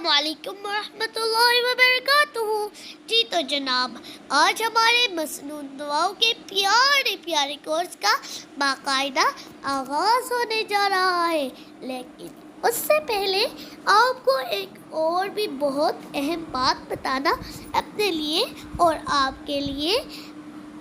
السلام علیکم ورحمۃ اللہ وبرکاتہ۔ جی تو جناب، آج ہمارے مسنون دعاؤں کے پیارے پیارے کورس کا باقاعدہ آغاز ہونے جا رہا ہے، لیکن اس سے پہلے آپ کو ایک اور بھی بہت اہم بات بتانا اپنے لیے اور آپ کے لیے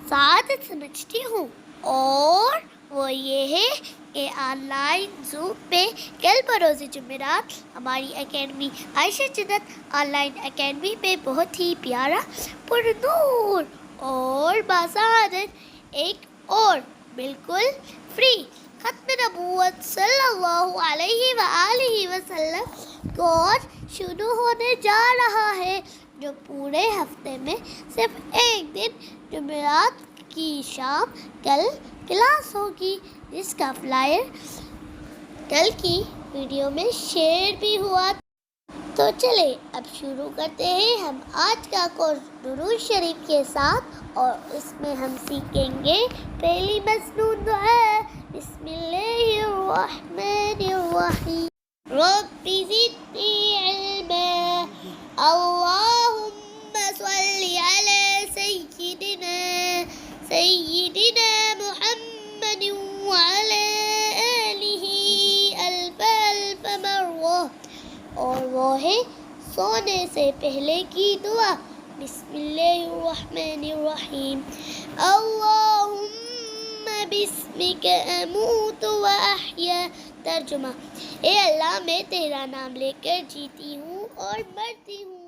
سعادت سمجھتی ہوں، اور وہ یہ ہے کہ آن لائن زوم پہ کل بروز جمعرات ہماری اکیڈمی عائشہ جنت آن لائن اکیڈمی پہ بہت ہی پیارا پرنور اور باسعادت ایک اور بالکل فری ختم نبوت صلی اللہ علیہ وآلہ وسلم کورس شروع ہونے جا رہا ہے، جو پورے ہفتے میں صرف ایک دن جمعرات کی شام کل کلاس ہوگی، جس کا فلائر کل کی ویڈیو میں شیئر بھی ہوا۔ تو چلے اب شروع کرتے ہیں ہم آج کا کورس درود شریف کے ساتھ، اور اس میں ہم سیکھیں گے پہلی مسنون دعا، بسم اللہ الرحمن الرحیم، رب زدنی علما، اللہم صلی علی سیدنا محمد وعلی آلہ الف مرہ، اور وہ ہے سونے سے پہلے کی دعا، بسم اللہ الرحمن الرحیم، اللہم بسمک اموت و احیا۔ ترجمہ: اے اللہ، میں تیرا نام لے کر جیتی ہوں اور مرتی ہوں۔